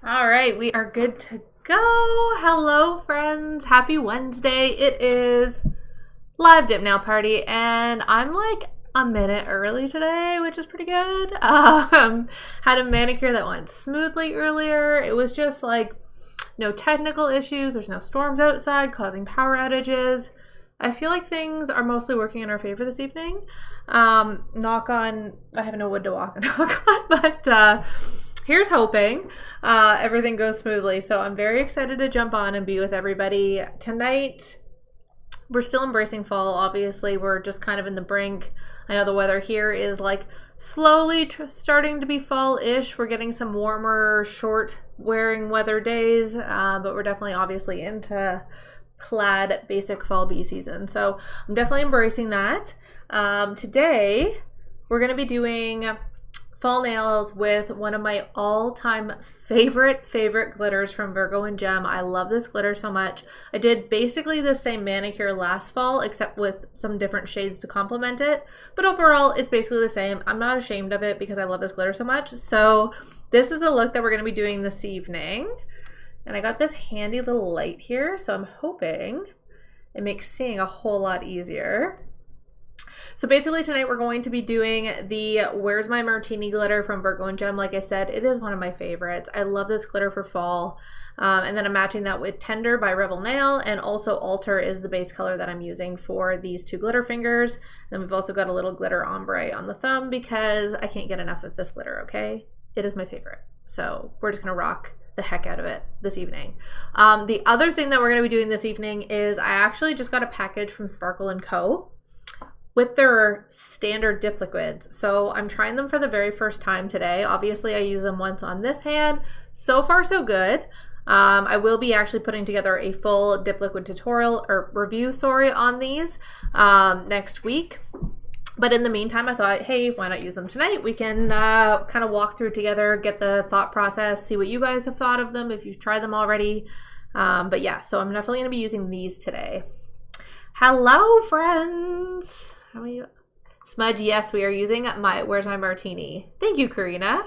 All right, we are good to go. Hello, friends. Happy Wednesday. It is live dip nail party, and I'm like a minute early today, which is pretty good. Had a manicure that went smoothly earlier. It was just like no technical issues. There's no storms outside causing power outages. I feel like things are mostly working in our favor this evening. Knock on, I have no wood to walk and knock on, but here's hoping everything goes smoothly. So I'm very excited to jump on and be with everybody tonight. We're still embracing fall, obviously. We're just kind of in the brink. I know the weather here is like slowly starting to be fall-ish. We're getting some warmer, short wearing weather days, but we're definitely obviously into plaid basic fall bee season. So I'm definitely embracing that. Today, we're going to be doing fall nails with one of my all-time favorite glitters from Virgo and Gem. I love this glitter so much. I did basically the same manicure last fall, except with some different shades to complement it. But overall, it's basically the same. I'm not ashamed of it because I love this glitter so much. So this is the look that we're going to be doing this evening. And I got this handy little light here, so I'm hoping it makes seeing a whole lot easier. So basically tonight we're going to be doing the Where's My Martini glitter from Virgo and Gem. Like I said, it is one of my favorites. I love this glitter for fall. And then I'm matching that with Tender by Revel Nail, and also Alter is the base color that I'm using for these two glitter fingers. Then we've also got a little glitter ombre on the thumb because I can't get enough of this glitter, okay? It is my favorite. So we're just gonna rock the heck out of it this evening. The other thing that we're gonna be doing this evening is I actually just got a package from Sparkle & Co. with their standard dip liquids. So I'm trying them for the very first time today. Obviously I use them once on this hand. So far so good. I will be actually putting together a full dip liquid tutorial or review, on these next week. But in the meantime, I thought, hey, why not use them tonight? We can kind of walk through together, get the thought process, see what you guys have thought of them if you've tried them already. But yeah, so I'm definitely gonna be using these today. Hello, friends. How are you? Smudge, yes, we are using Where's My Martini. Thank you, Karina.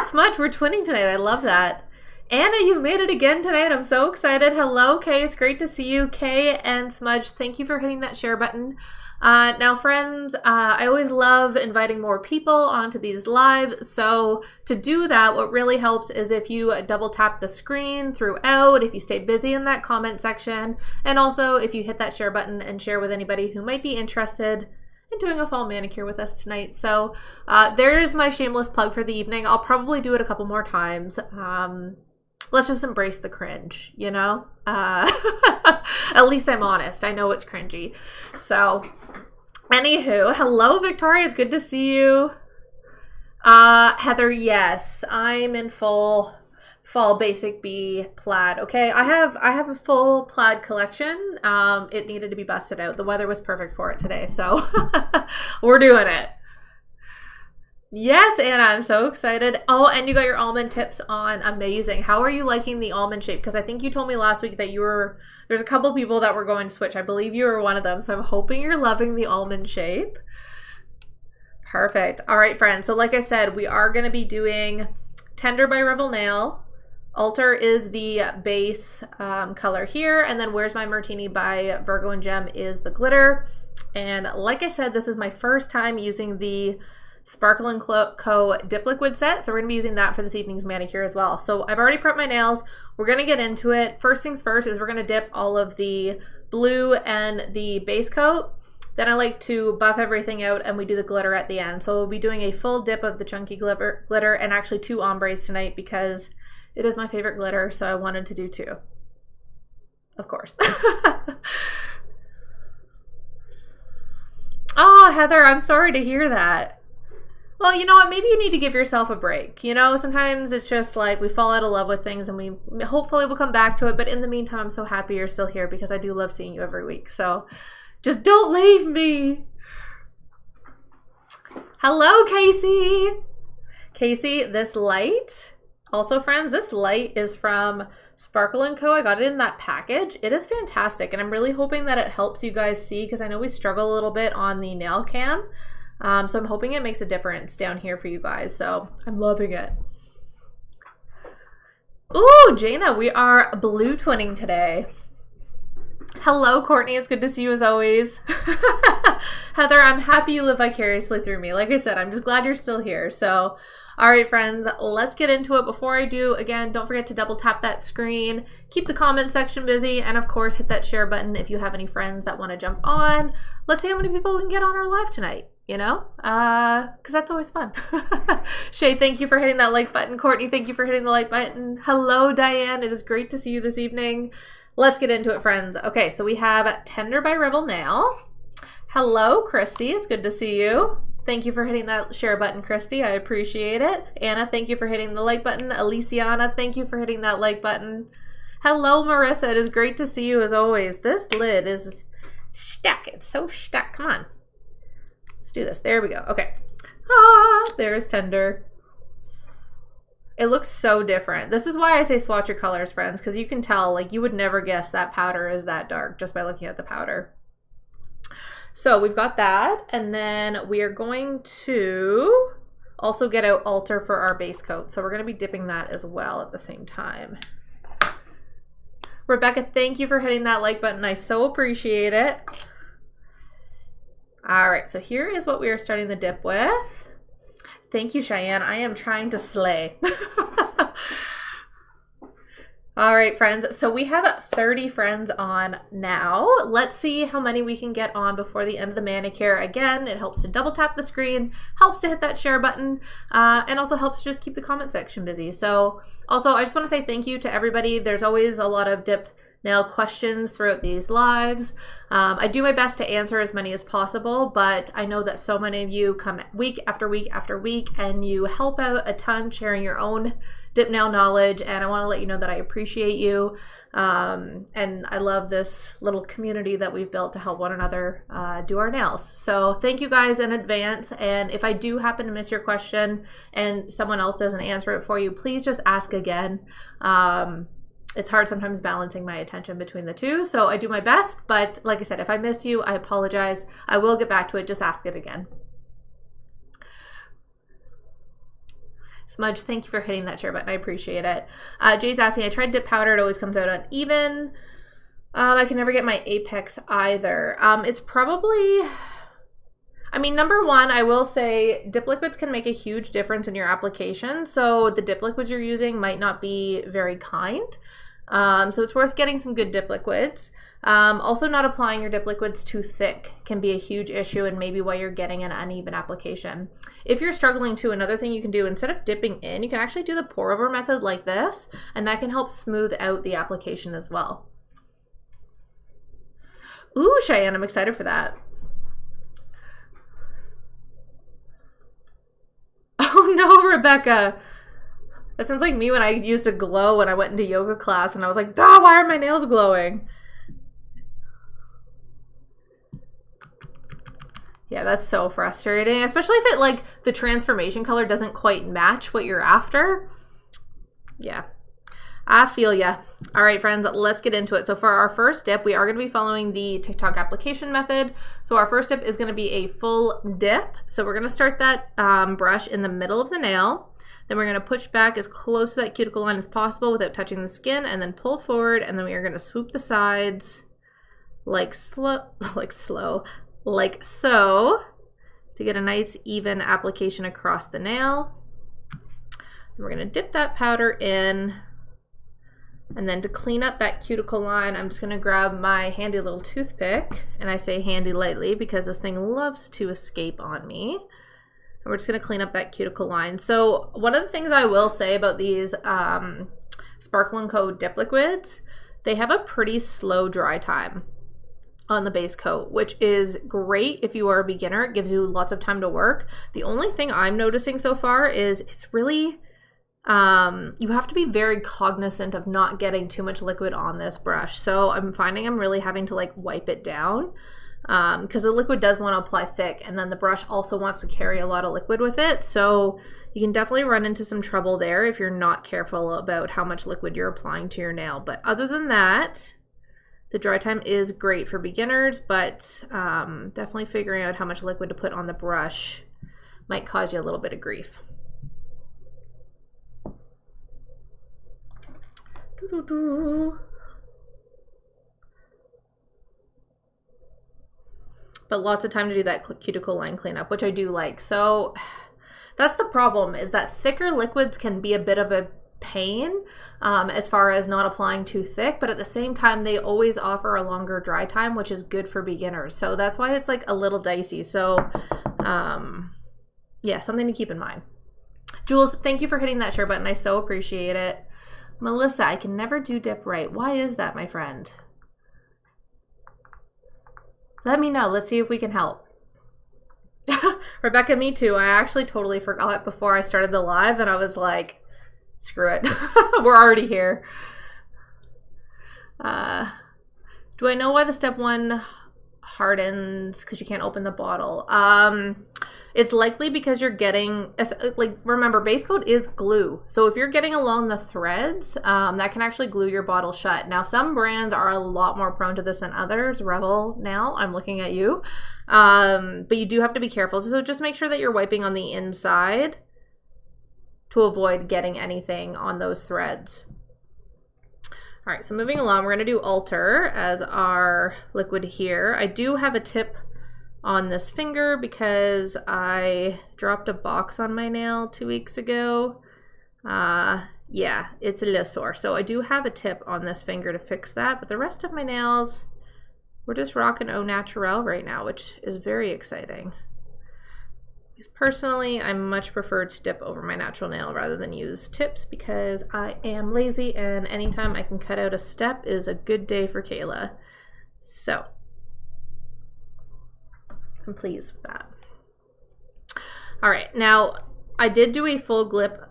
Smudge, we're twinning tonight. I love that. Anna, you've made it again tonight. I'm so excited. Hello, Kay. It's great to see you. Kay and Smudge, thank you for hitting that share button. Now, friends, I always love inviting more people onto these lives. So to do that, what really helps is if you double tap the screen throughout, if you stay busy in that comment section, and also if you hit that share button and share with anybody who might be interested in doing a fall manicure with us tonight. So there's my shameless plug for the evening. I'll probably do it a couple more times. Let's just embrace the cringe, you know? At least I'm honest. I know it's cringy. So, anywho, hello, Victoria. It's good to see you. Heather, yes, I'm in full fall basic bee plaid. Okay, I have a full plaid collection. It needed to be busted out. The weather was perfect for it today, so we're doing it. Yes, Anna, I'm so excited. Oh, and you got your almond tips on. Amazing. How are you liking the almond shape? Because I think you told me last week that there's a couple people that were going to switch. I believe you were one of them. So I'm hoping you're loving the almond shape. Perfect. All right, friends. So like I said, we are going to be doing Tender by Revel Nail. Alter is the base color here. And then Where's My Martini by Virgo and Gem is the glitter. And like I said, this is my first time using the Sparkle & Co. dip liquid set, so we're going to be using that for this evening's manicure as well. So I've already prepped my nails. We're going to get into it. First things first is we're going to dip all of the blue and the base coat. Then I like to buff everything out and we do the glitter at the end. So we'll be doing a full dip of the chunky glitter and actually 2 ombres tonight because it is my favorite glitter, so I wanted to do 2. Of course. Oh, Heather, I'm sorry to hear that. Well, you know what? Maybe you need to give yourself a break. You know, sometimes it's just like we fall out of love with things and we hopefully will come back to it. But in the meantime, I'm so happy you're still here because I do love seeing you every week. So just don't leave me. Hello, Casey. Casey, this light, also friends, this light is from Sparkle & Co. I got it in that package. It is fantastic. And I'm really hoping that it helps you guys see because I know we struggle a little bit on the nail cam. So I'm hoping it makes a difference down here for you guys. So I'm loving it. Ooh, Jaina, we are blue twinning today. Hello, Courtney. It's good to see you as always. Heather, I'm happy you live vicariously through me. Like I said, I'm just glad you're still here. So, all right, friends, let's get into it. Before I do, again, don't forget to double tap that screen, keep the comment section busy, and of course, hit that share button if you have any friends that want to jump on. Let's see how many people we can get on our live tonight. You know, because that's always fun. Shay, thank you for hitting that like button. Courtney, thank you for hitting the like button. Hello, Diane. It is great to see you this evening. Let's get into it, friends. Okay, so we have Tender by Revel Nail. Hello, Christy. It's good to see you. Thank you for hitting that share button, Christy. I appreciate it. Anna, thank you for hitting the like button. Aliciana, thank you for hitting that like button. Hello, Marissa. It is great to see you as always. This lid is stuck. It's so stuck. Come on. Let's do this. There we go. Okay. Ah, there's Tender. It looks so different. This is why I say swatch your colors, friends, because you can tell, like, you would never guess that powder is that dark just by looking at the powder. So we've got that, and then we are going to also get out Alter for our base coat. So we're going to be dipping that as well at the same time. Rebecca, thank you for hitting that like button. I so appreciate it. All right, so here is what we are starting the dip with. Thank you, Cheyenne. I am trying to slay. All right, friends. So we have 30 friends on now. Let's see how many we can get on before the end of the manicure. Again, it helps to double tap the screen, helps to hit that share button, and also helps to just keep the comment section busy. So also, I just want to say thank you to everybody. There's always a lot of dip nail questions throughout these lives. I do my best to answer as many as possible, but I know that so many of you come week after week after week and you help out a ton sharing your own dip nail knowledge, and I want to let you know that I appreciate you, and I love this little community that we've built to help one another do our nails. So thank you guys in advance, and if I do happen to miss your question and someone else doesn't answer it for you, please just ask again. It's hard sometimes balancing my attention between the two, so I do my best, but like I said, if I miss you, I apologize. I will get back to it. Just ask it again. Smudge, thank you for hitting that share button. I appreciate it. Jade's asking, I tried dip powder. It always comes out uneven. I can never get my apex either. It's probably... I mean, number one, I will say dip liquids can make a huge difference in your application. So the dip liquids you're using might not be very kind. So it's worth getting some good dip liquids. Also, not applying your dip liquids too thick can be a huge issue and maybe why you're getting an uneven application. If you're struggling too, another thing you can do, instead of dipping in, you can actually do the pour over method like this, and that can help smooth out the application as well. Ooh, Cheyenne, I'm excited for that. Oh no, Rebecca. That sounds like me when I used to glow when I went into yoga class and I was like, duh, why are my nails glowing? Yeah, that's so frustrating, especially if it, like, the transformation color doesn't quite match what you're after. Yeah, I feel ya. All right, friends, let's get into it. So for our first dip, we are going to be following the TikTok application method. So our first dip is going to be a full dip. So we're going to start that brush in the middle of the nail. Then we're going to push back as close to that cuticle line as possible without touching the skin, and then pull forward, and then we are going to swoop the sides like so, to get a nice even application across the nail. We're going to dip that powder in. And then to clean up that cuticle line, I'm just going to grab my handy little toothpick, and I say handy lightly because this thing loves to escape on me. And we're just going to clean up that cuticle line. So one of the things I will say about these Sparkle & Co. dip liquids, they have a pretty slow dry time on the base coat, which is great if you are a beginner. It gives you lots of time to work. The only thing I'm noticing so far is it's really... you have to be very cognizant of not getting too much liquid on this brush. So I'm finding I'm really having to like wipe it down because the liquid does want to apply thick, and then the brush also wants to carry a lot of liquid with it. So you can definitely run into some trouble there if you're not careful about how much liquid you're applying to your nail. But other than that, the dry time is great for beginners, but definitely figuring out how much liquid to put on the brush might cause you a little bit of grief. But lots of time to do that cuticle line cleanup, which I do like. So that's the problem, is that thicker liquids can be a bit of a pain as far as not applying too thick, but at the same time they always offer a longer dry time, which is good for beginners. So that's why it's like a little dicey. So yeah, something to keep in mind. Jules, thank you for hitting that share button. I so appreciate it. Melissa, I can never do dip right. Why is that, my friend? Let me know. Let's see if we can help. Rebecca, me too. I actually totally forgot before I started the live, and I was like, screw it. We're already here. Do I know why the step 1 hardens? Because you can't open the bottle. It's likely because you're getting, like, remember, base coat is glue. So if you're getting along the threads, that can actually glue your bottle shut. Now, some brands are a lot more prone to this than others. Revel Nail, I'm looking at you. But you do have to be careful. So just make sure that you're wiping on the inside to avoid getting anything on those threads. All right, so moving along, we're gonna do Alter as our liquid here. I do have a tip on this finger because I dropped a box on my nail 2 weeks ago. Yeah, it's a little sore. So I do have a tip on this finger to fix that, but the rest of my nails, we're just rocking au naturel right now, which is very exciting. Because personally, I much prefer to dip over my natural nail rather than use tips because I am lazy, and anytime I can cut out a step is a good day for Kayla. So I'm pleased with that. All right, now I did do a full dip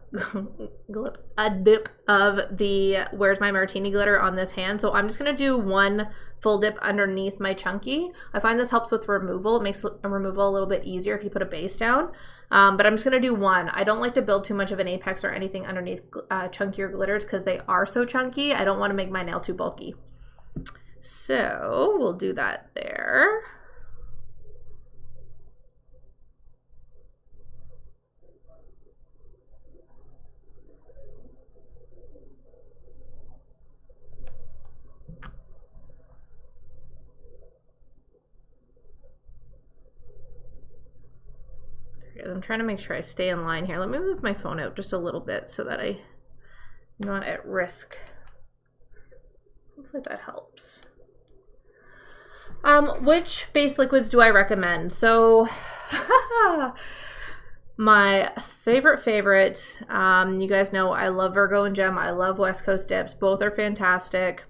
of the Where's My Martini glitter on this hand, so I'm just gonna do one full dip underneath my chunky. I find this helps with removal. It makes removal a little bit easier if you put a base down, but I'm just gonna do one. I don't like to build too much of an apex or anything underneath chunkier glitters because they are so chunky. I don't want to make my nail too bulky, so we'll do that there. I'm trying to make sure I stay in line here. Let me move my phone out just a little bit so that I'm not at risk. Hopefully that helps. Which base liquids do I recommend? So my favorite, you guys know I love Virgo and Gem. I love West Coast dips. Both are fantastic.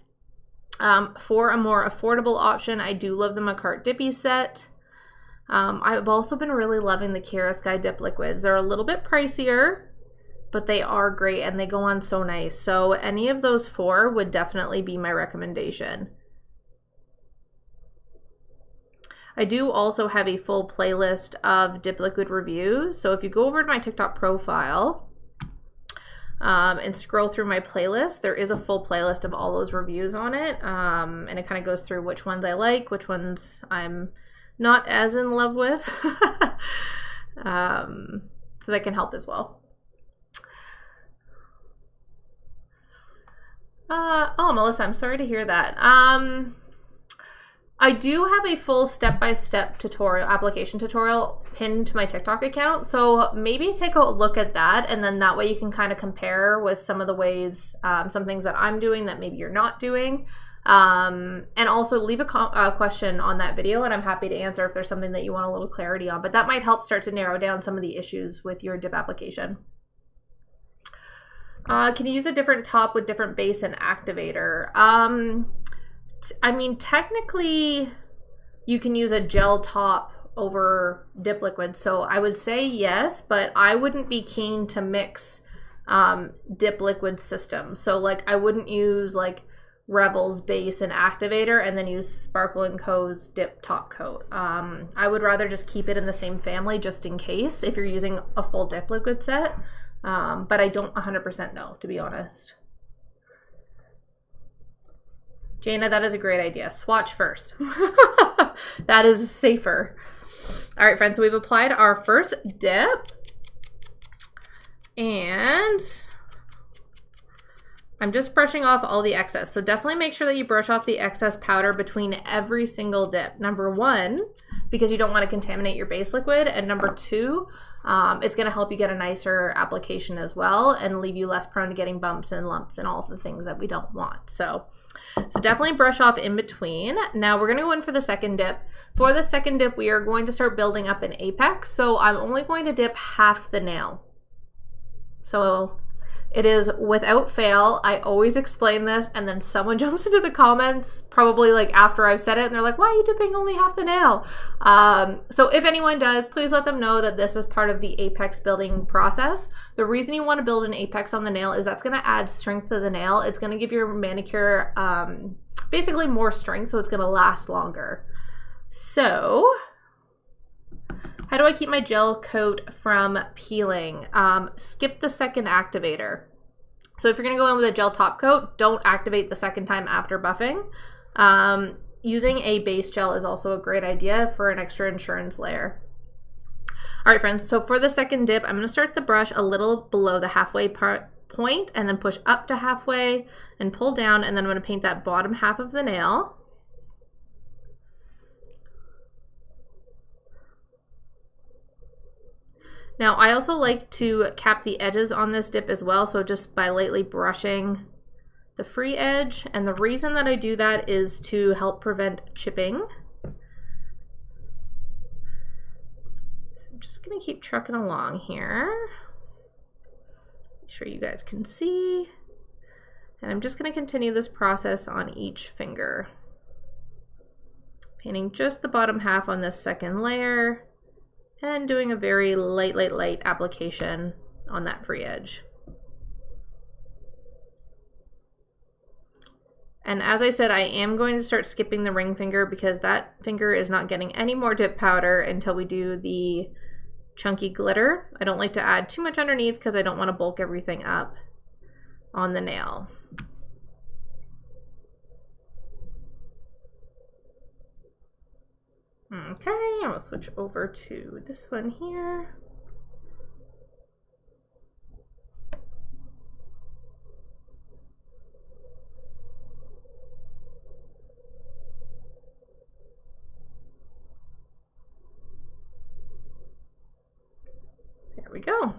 For a more affordable option, I do love the Macart Dippy set. I've also been really loving the Kara Sky dip liquids. They're a little bit pricier, but they are great and they go on so nice. So any of those 4 would definitely be my recommendation. I do also have a full playlist of dip liquid reviews. So if you go over to my TikTok profile and scroll through my playlist, there is a full playlist of all those reviews on it. And it kind of goes through which ones I like, which ones I'm not as in love with. So that can help as well. Oh, Melissa, I'm sorry to hear that. I do have a full step-by-step tutorial, application tutorial pinned to my TikTok account. So maybe take a look at that, and then that way you can kind of compare with some of the ways, some things that I'm doing that maybe you're not doing. And also leave a question on that video, and I'm happy to answer if there's something that you want a little clarity on. But that might help start to narrow down some of the issues with your dip application. Can you use a different top with different base and activator? I mean, technically, you can use a gel top over dip liquid, so I would say yes, but I wouldn't be keen to mix dip liquid systems. So, like, I wouldn't use, like, Revel's base and activator and then use Sparkle & Co.'s dip top coat. I would rather just keep it in the same family just in case if you're using a full dip liquid set, but I don't 100% know, to be honest. Jana, that is a great idea. Swatch first. That is safer. All right, friends, so we've applied our first dip. And I'm just brushing off all the excess. So definitely make sure that you brush off the excess powder between every single dip. Number one, because you don't want to contaminate your base liquid. And number two, it's going to help you get a nicer application as well and leave you less prone to getting bumps and lumps and all the things that we don't want. So definitely brush off in between. Now we're going to go in for the second dip. For the second dip, we are going to start building up an apex. So I'm only going to dip half the nail. So it is without fail. I always explain this and then someone jumps into the comments probably like after I've said it and they're like, why are you dipping only half the nail? So if anyone does, please let them know that this is part of the apex building process. The reason you want to build an apex on the nail is that's going to add strength to the nail. It's going to give your manicure basically more strength, so it's going to last longer. So how do I keep my gel coat from peeling? Skip the second activator. So if you're gonna go in with a gel top coat, don't activate the second time after buffing. Using a base gel is also a great idea for an extra insurance layer. All right, friends, so for the second dip, I'm gonna start the brush a little below the halfway point and then push up to halfway and pull down, and then I'm gonna paint that bottom half of the nail. Now, I also like to cap the edges on this dip as well, so just by lightly brushing the free edge. And the reason that I do that is to help prevent chipping. So I'm just gonna keep trucking along here. Make sure you guys can see. And I'm just gonna continue this process on each finger. Painting just the bottom half on this second layer. And doing a very light application on that free edge. And as I said, I am going to start skipping the ring finger because that finger is not getting any more dip powder until we do the chunky glitter. I don't like to add too much underneath because I don't want to bulk everything up on the nail. Okay, I'll switch over to this one here. There we go.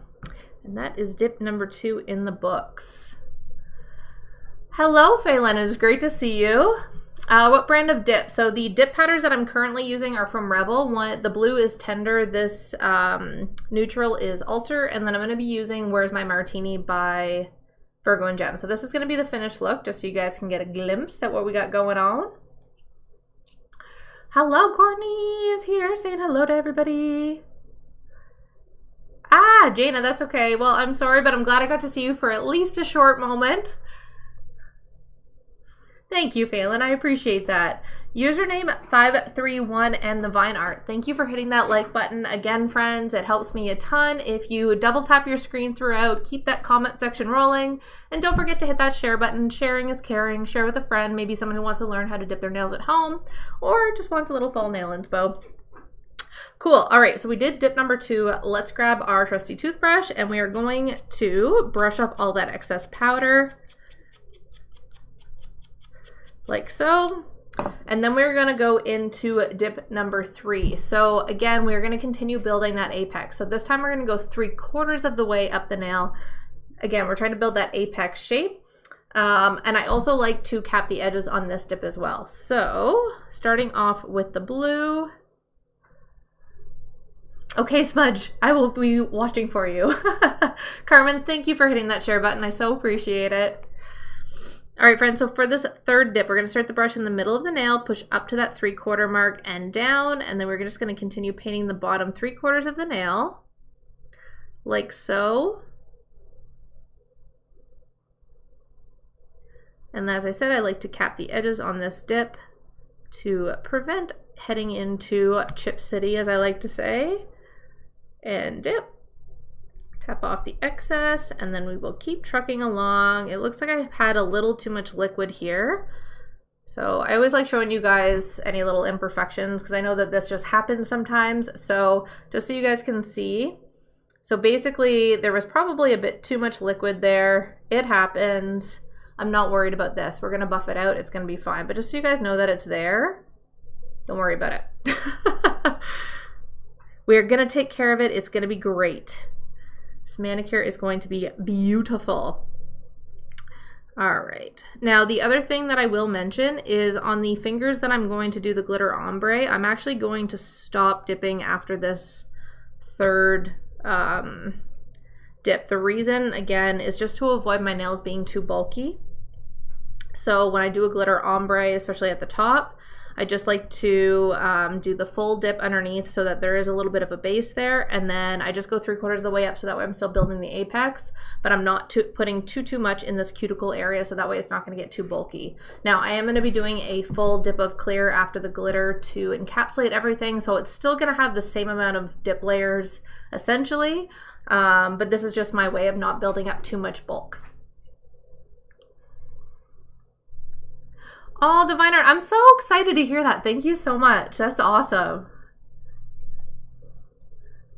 And that is dip number 2 in the books. Hello, Phelan, it's great to see you. What brand of dip? So the dip powders that I'm currently using are from Revel. The blue is Tender, this neutral is Alter, and then I'm going to be using Where's My Martini by Virgo and Gem. So this is going to be the finished look, just so you guys can get a glimpse at what we got going on. Hello, Courtney is here saying hello to everybody. Ah, Jana, that's okay. Well, I'm sorry, but I'm glad I got to see you for at least a short moment. Thank you, Phelan. I appreciate that. Username 531 and the Vine Art. Thank you for hitting that like button. Again, friends, it helps me a ton. If you double tap your screen throughout, keep that comment section rolling. And don't forget to hit that share button. Sharing is caring. Share with a friend, maybe someone who wants to learn how to dip their nails at home or just wants a little fall nail inspo. Cool. All right, so we did dip number 2. Let's grab our trusty toothbrush and we are going to brush off all that excess powder. Like so. And then we're going to go into dip number 3. So again, we're going to continue building that apex. So this time we're going to go 3/4 of the way up the nail. Again, we're trying to build that apex shape. And I also like to cap the edges on this dip as well. So starting off with the blue. Okay, Smudge, I will be watching for you. Carmen, thank you for hitting that share button. I so appreciate it. All right, friends, so for this third dip, we're going to start the brush in the middle of the nail, push up to that 3/4 mark and down, and then we're just going to continue painting the bottom 3/4 of the nail, like so. And as I said, I like to cap the edges on this dip to prevent heading into Chip City, as I like to say. And dip. Tap off the excess, and then we will keep trucking along. It looks like I've had a little too much liquid here. So I always like showing you guys any little imperfections because I know that this just happens sometimes. So just so you guys can see. So basically there was probably a bit too much liquid there. It happens. I'm not worried about this. We're gonna buff it out, it's gonna be fine. But just so you guys know that it's there, don't worry about it. We're gonna take care of it, it's gonna be great. This manicure is going to be beautiful. All right, now the other thing that I will mention is on the fingers that I'm going to do the glitter ombre, I'm actually going to stop dipping after this third dip. The reason, again, is just to avoid my nails being too bulky. So when I do a glitter ombre, especially at the top, I just like to do the full dip underneath so that there is a little bit of a base there, and then I just go 3/4 of the way up so that way I'm still building the apex, but I'm not putting too much in this cuticle area so that way it's not going to get too bulky. Now I am going to be doing a full dip of clear after the glitter to encapsulate everything, so it's still going to have the same amount of dip layers essentially, but this is just my way of not building up too much bulk. Oh, Diviner, I'm so excited to hear that. Thank you so much. That's awesome.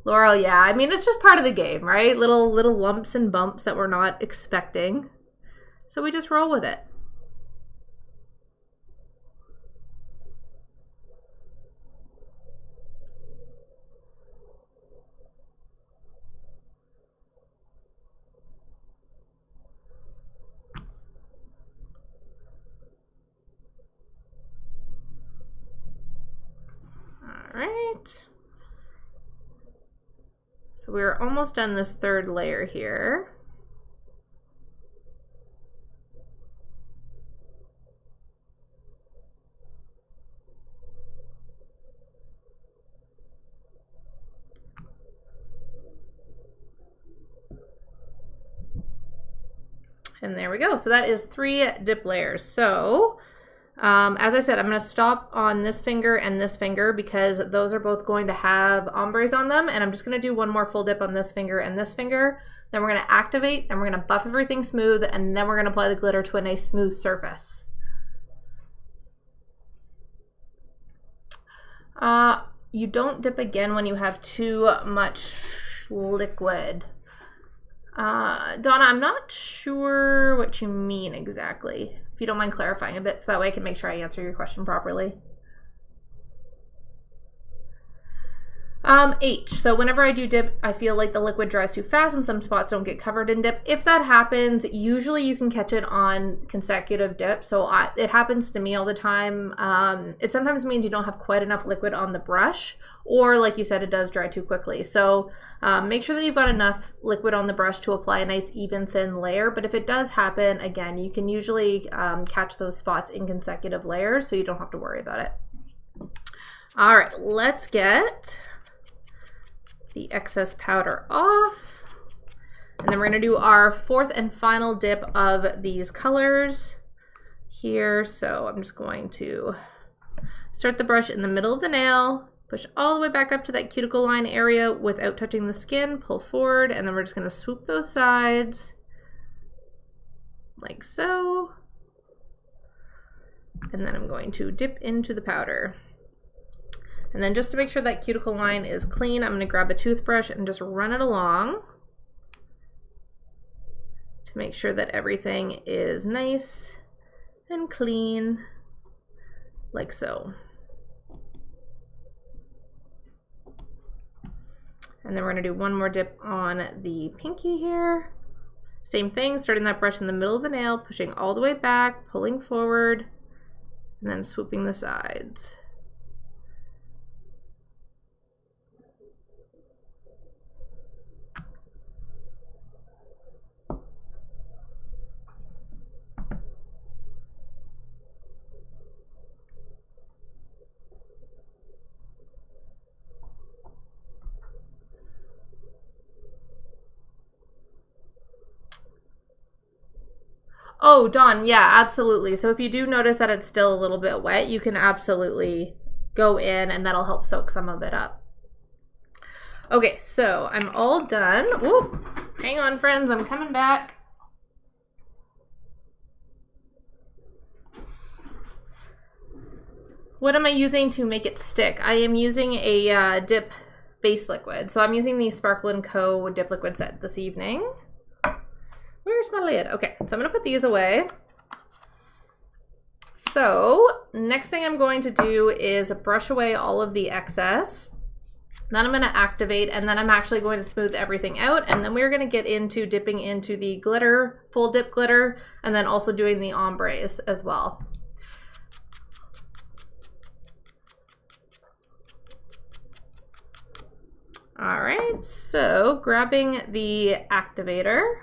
Laurel, yeah, I mean, it's just part of the game, right? Little lumps and bumps that we're not expecting. So we just roll with it. Alright, so we're almost done this third layer here. And there we go. So that is 3 dip layers. So as I said, I'm going to stop on this finger and this finger because those are both going to have ombres on them, and I'm just going to do one more full dip on this finger and this finger. Then we're going to activate, then we're going to buff everything smooth, and then we're going to apply the glitter to a nice smooth surface. You don't dip again when you have too much liquid. Donna, I'm not sure what you mean exactly. If you don't mind clarifying a bit so that way I can make sure I answer your question properly. H. So whenever I do dip, I feel like the liquid dries too fast and some spots don't get covered in dip. If that happens, usually you can catch it on consecutive dips. So it happens to me all the time. It sometimes means you don't have quite enough liquid on the brush, or like you said, it does dry too quickly. So make sure that you've got enough liquid on the brush to apply a nice even thin layer. But if it does happen, again, you can usually catch those spots in consecutive layers, so you don't have to worry about it. All right, let's get the excess powder off. And then we're going to do our 4th and final dip of these colors here. So I'm just going to start the brush in the middle of the nail, push all the way back up to that cuticle line area without touching the skin, pull forward, and then we're just going to swoop those sides like so. And then I'm going to dip into the powder. And then just to make sure that cuticle line is clean, I'm going to grab a toothbrush and just run it along to make sure that everything is nice and clean, like so. And then we're going to do one more dip on the pinky here. Same thing, starting that brush in the middle of the nail, pushing all the way back, pulling forward, and then swooping the sides. Oh, Dawn, yeah, absolutely. So if you do notice that it's still a little bit wet, you can absolutely go in and that'll help soak some of it up. Okay, so I'm all done. Ooh, hang on, friends, I'm coming back. What am I using to make it stick? I am using a dip base liquid. So I'm using the Sparkle & Co. dip liquid set this evening. Where's my lid? Okay, so I'm gonna put these away. So next thing I'm going to do is brush away all of the excess. Then I'm going to activate, and then I'm actually going to smooth everything out, and then we're going to get into dipping into the glitter, full dip glitter, and then also doing the ombres as well. All right, so grabbing the activator,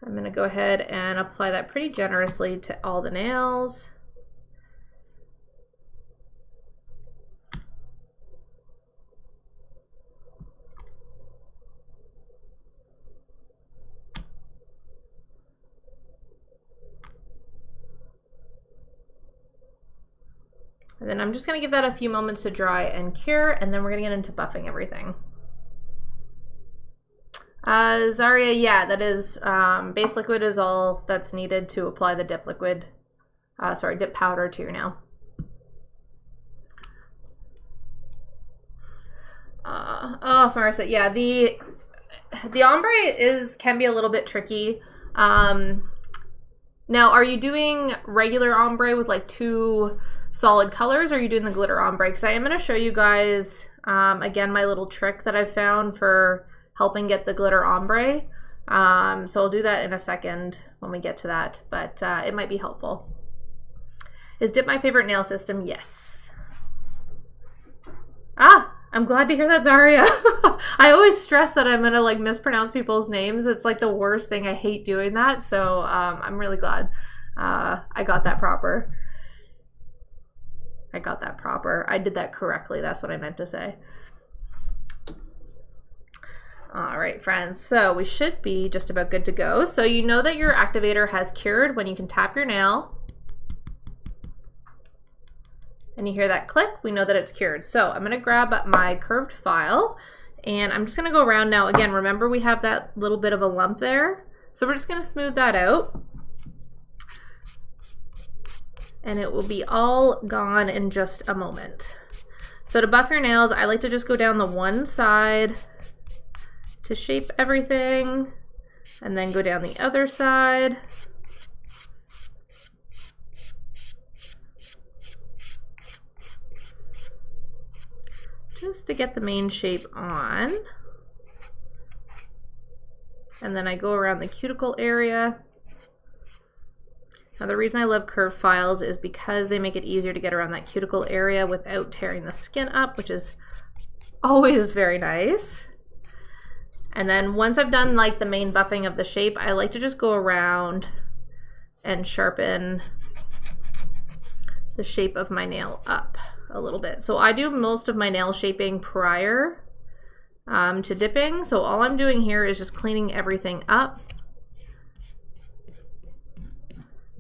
I'm going to go ahead and apply that pretty generously to all the nails. And then I'm just going to give that a few moments to dry and cure, and then we're going to get into buffing everything. Zaria, yeah, that is, base liquid is all that's needed to apply the dip liquid, dip powder to your nail. Oh, Marissa, yeah, the ombre can be a little bit tricky. Now, are you doing regular ombre with like 2 solid colors, or are you doing the glitter ombre? Because I am going to show you guys, again, my little trick that I've found for helping get the glitter ombre. So I'll do that in a second when we get to that, but it might be helpful. Is dip my favorite nail system? Yes. Ah, I'm glad to hear that, Zaria. I always stress that I'm going to like mispronounce people's names. It's like the worst thing. I hate doing that. So I'm really glad I got that proper. I did that correctly. That's what I meant to say. All right, friends. So we should be just about good to go. So you know that your activator has cured when you can tap your nail and you hear that click. We know that it's cured. So I'm going to grab my curved file and I'm just going to go around now. Again, remember we have that little bit of a lump there. So we're just going to smooth that out. And it will be all gone in just a moment. So to buff your nails, I like to just go down the one side to shape everything, and then go down the other side. Just to get the main shape on. And then I go around the cuticle area. Now the reason I love curved files is because they make it easier to get around that cuticle area without tearing the skin up, which is always very nice. And then once I've done like the main buffing of the shape, I like to just go around and sharpen the shape of my nail up a little bit. So I do most of my nail shaping prior to dipping. So all I'm doing here is just cleaning everything up.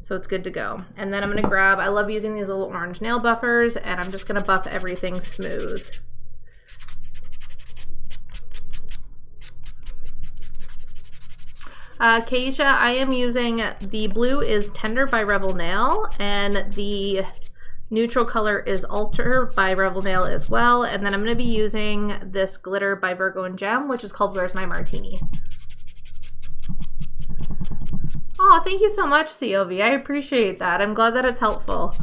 So it's good to go. And then I'm gonna grab, I love using these little orange nail buffers, and I'm just gonna buff everything smooth. Keisha, I am using, the blue is Tender by Revel Nail, and the neutral color is Alter by Revel Nail as well. And then I'm gonna be using this glitter by Virgo and Gem, which is called Where's My Martini? Oh, thank you so much, COV. I appreciate that. I'm glad that it's helpful.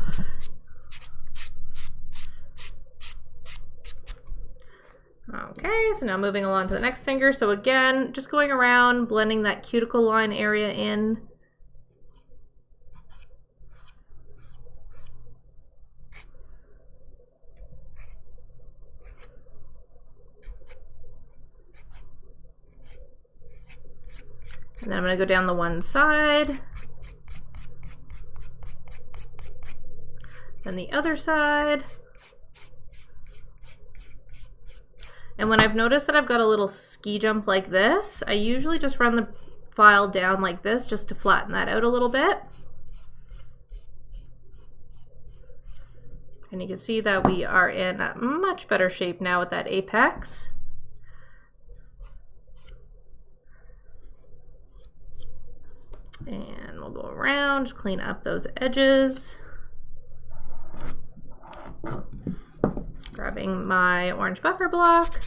Okay, so now moving along to the next finger. So again, just going around, blending that cuticle line area in. And then I'm going to go down the one side, then the other side. And when I've noticed that I've got a little ski jump like this, I usually just run the file down like this just to flatten that out a little bit. And you can see that we are in a much better shape now with that apex. And we'll go around, just clean up those edges. Grabbing my orange buffer block.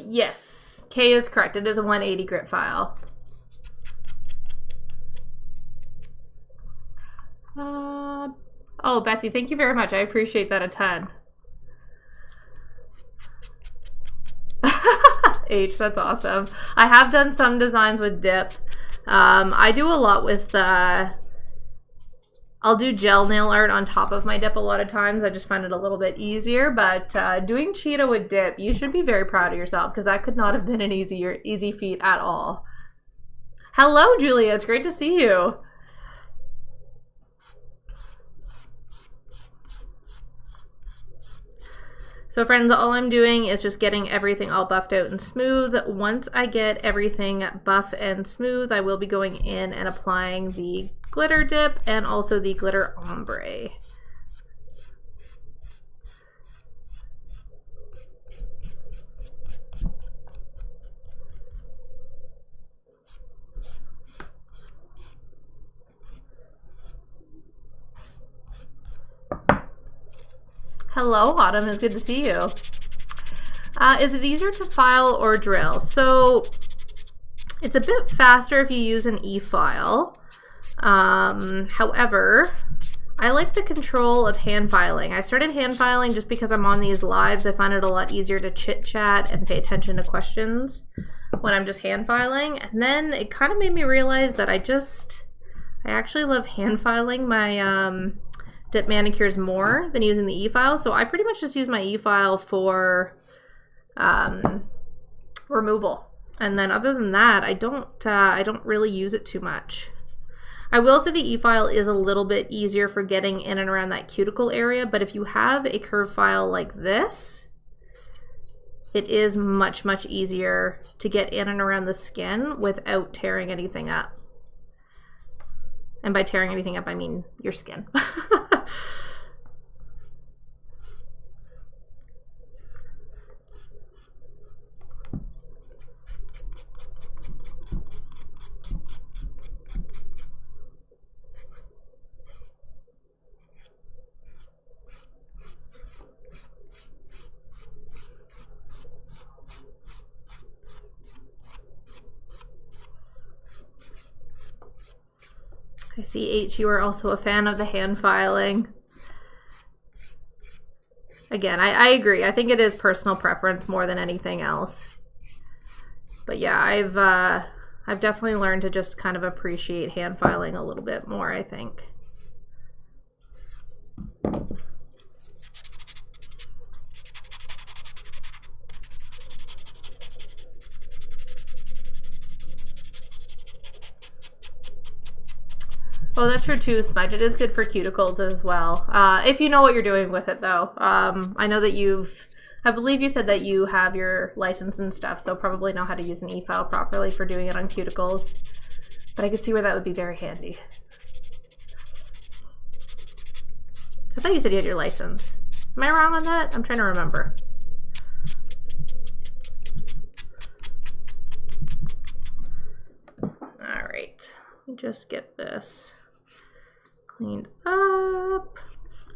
Yes, K is correct. It is a 180 grit file. Oh, Bethy, thank you very much. I appreciate that a ton. H, that's awesome. I have done some designs with dip. I do a lot with I'll do gel nail art on top of my dip a lot of times. I just find it a little bit easier, but doing cheetah with dip, you should be very proud of yourself because that could not have been an easy feat at all. Hello, Julia. It's great to see you. So friends, all I'm doing is just getting everything all buffed out and smooth. Once I get everything buff and smooth, I will be going in and applying the glitter dip and also the glitter ombre. Hello, Autumn. It's good to see you. Is it easier to file or drill? So it's a bit faster if you use an e-file. However, I like the control of hand filing. I started hand filing just because I'm on these lives. I find it a lot easier to chit chat and pay attention to questions when I'm just hand filing. And then it kind of made me realize that I actually love hand filing my dip manicures more than using the e-file. So I pretty much just use my e-file for removal. And then other than that, I don't really use it too much. I will say the e-file is a little bit easier for getting in and around that cuticle area, but if you have a curved file like this, it is much, much easier to get in and around the skin without tearing anything up. And by tearing anything up, I mean your skin. I see, H, you are also a fan of the hand filing. Again, I agree. I think it is personal preference more than anything else. But yeah, I've definitely learned to just kind of appreciate hand filing a little bit more, I think. Oh, that's true too, Smudge. It is good for cuticles as well. If you know what you're doing with it, though. I know that I believe you said that you have your license and stuff, so probably know how to use an e-file properly for doing it on cuticles. But I could see where that would be very handy. I thought you said you had your license. Am I wrong on that? I'm trying to remember. All right, let me just get this cleaned up.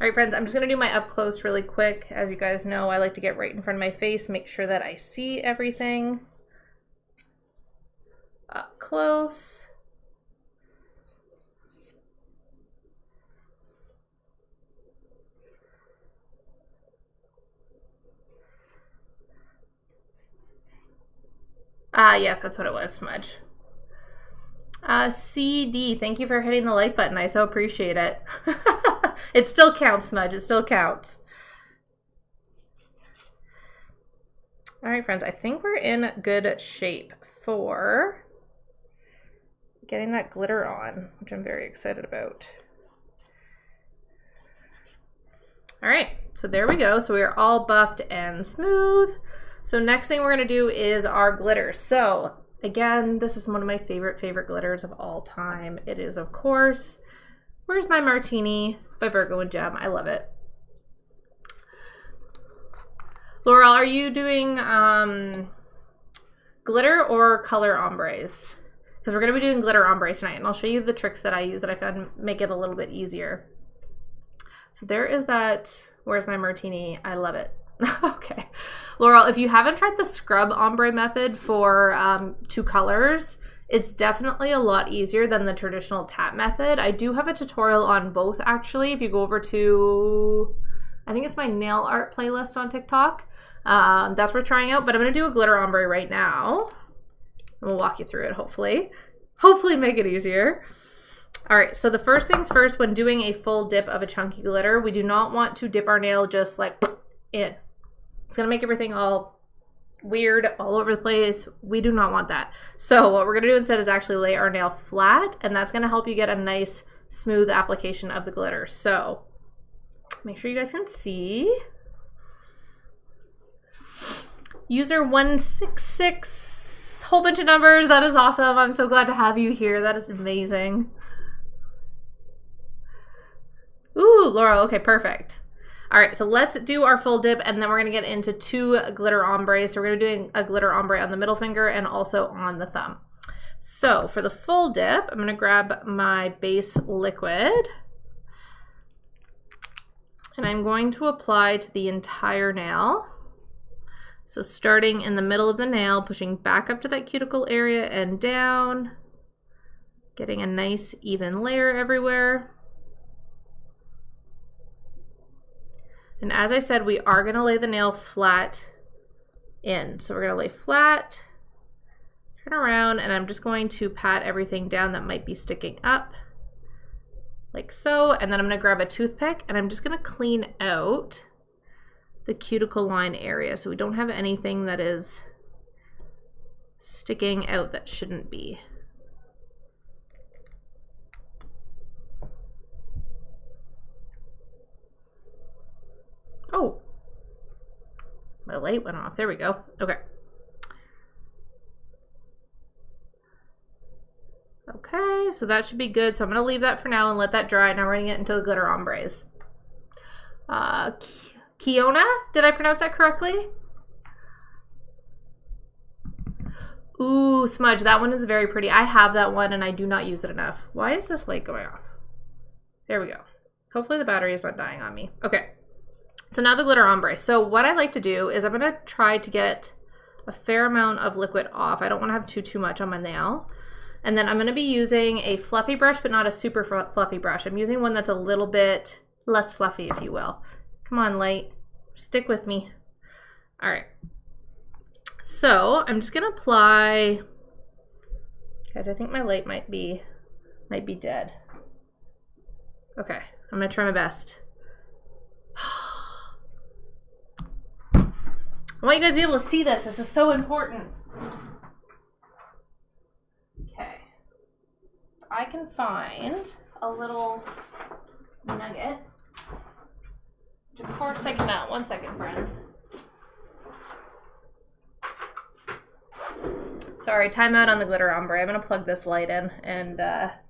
All right, friends, I'm just gonna do my up close really quick. As you guys know, I like to get right in front of my face, make sure that I see everything up close. Yes, that's what it was, Smudge. CD, thank you for hitting the like button. I so appreciate it. It still counts, Smudge. It still counts. All right, friends, I think we're in good shape for getting that glitter on, which I'm very excited about. All right, so there we go. So we are all buffed and smooth. So next thing we're gonna do is our glitter. So again, this is one of my favorite glitters of all time. It is, of course, Where's My Martini by Virgo and Gem. I love it. Laurel, are you doing glitter or color ombres? Because we're going to be doing glitter ombre tonight, and I'll show you the tricks that I use that I found make it a little bit easier. So there is that Where's My Martini. I love it. Okay. Laurel, if you haven't tried the scrub ombre method for 2 colors, it's definitely a lot easier than the traditional tap method. I do have a tutorial on both, actually. If you go over to, I think it's my nail art playlist on TikTok, that's worth trying out. But I'm going to do a glitter ombre right now. And we'll walk you through it, hopefully. Hopefully make it easier. All right, so the first things first, when doing a full dip of a chunky glitter, we do not want to dip our nail just like in. It's going to make everything all weird, all over the place. We do not want that. So what we're going to do instead is actually lay our nail flat, and that's going to help you get a nice, smooth application of the glitter. So make sure you guys can see. User 166, whole bunch of numbers. That is awesome. I'm so glad to have you here. That is amazing. Ooh, Laurel. Okay, perfect. All right, so let's do our full dip, and then we're gonna get into 2 glitter ombres. So we're gonna do a glitter ombre on the middle finger and also on the thumb. So for the full dip, I'm gonna grab my base liquid, and I'm going to apply to the entire nail. So starting in the middle of the nail, pushing back up to that cuticle area and down, getting a nice even layer everywhere. And as I said, we are gonna lay the nail flat in. So we're gonna lay flat, turn around, and I'm just going to pat everything down that might be sticking up, like so. And then I'm gonna grab a toothpick and I'm just gonna clean out the cuticle line area so we don't have anything that is sticking out that shouldn't be. Oh, my light went off. There we go. Okay. Okay, so that should be good. So I'm going to leave that for now and let that dry. Now we're going to get into the glitter ombres. Kiona, did I pronounce that correctly? Ooh, smudge. That one is very pretty. I have that one and I do not use it enough. Why is this light going off? There we go. Hopefully the battery is not dying on me. Okay. So now the glitter ombre. So what I like to do is I'm going to try to get a fair amount of liquid off. I don't want to have too much on my nail. And then I'm going to be using a fluffy brush, but not a super fluffy brush. I'm using one that's a little bit less fluffy, if you will. Come on, light. Stick with me. All right. So I'm just going to apply... Guys, I think my light might be dead. Okay. I'm going to try my best. I want you guys to be able to see this. This is so important. Okay. I can find a little nugget. Which of course I cannot. 1 second, friends. Sorry, timeout on the glitter ombre. I'm going to plug this light in, and that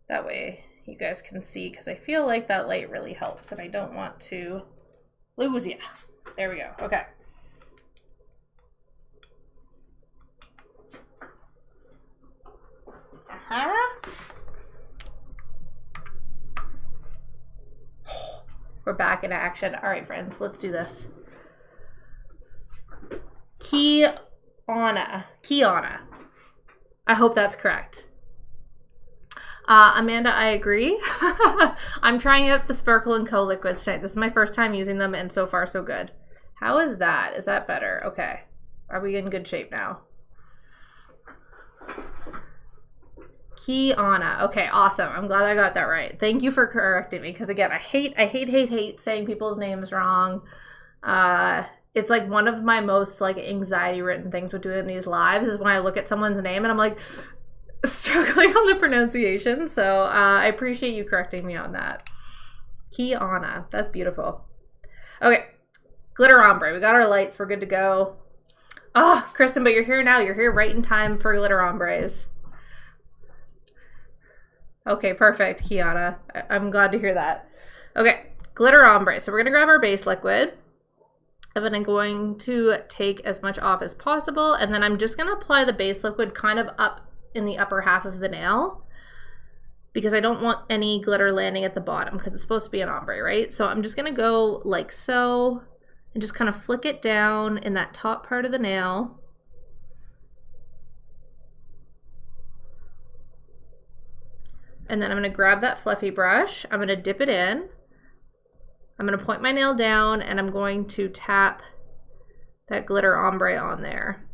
way you guys can see, because I feel like that light really helps, and I don't want to lose you. There we go. Okay. We're back in action. All right, friends, let's do this. Kiana. I hope that's correct. Amanda, I agree. I'm trying out the Sparkle & Co. liquids tonight. This is my first time using them, and so far so good. How is that? Is that better? Okay. Are we in good shape now? Kiana. Okay, awesome. I'm glad I got that right. Thank you for correcting me, because again, I hate saying people's names wrong. It's like one of my most like anxiety ridden things with doing these lives is when I look at someone's name and I'm like struggling on the pronunciation. So I appreciate you correcting me on that. Kiana. That's beautiful. Okay. Glitter ombre. We got our lights. We're good to go. Oh, Kristen, but you're here now. You're here right in time for glitter ombres. Okay, perfect, Kiana. I'm glad to hear that. Okay, glitter ombre. So we're going to grab our base liquid. And then I'm going to take as much off as possible. And then I'm just going to apply the base liquid kind of up in the upper half of the nail, because I don't want any glitter landing at the bottom, because it's supposed to be an ombre, right? So I'm just going to go like so. and just kind of flick it down in that top part of the nail. And then I'm going to grab that fluffy brush, I'm going to dip it in, I'm going to point my nail down, and I'm going to tap that glitter ombre on there.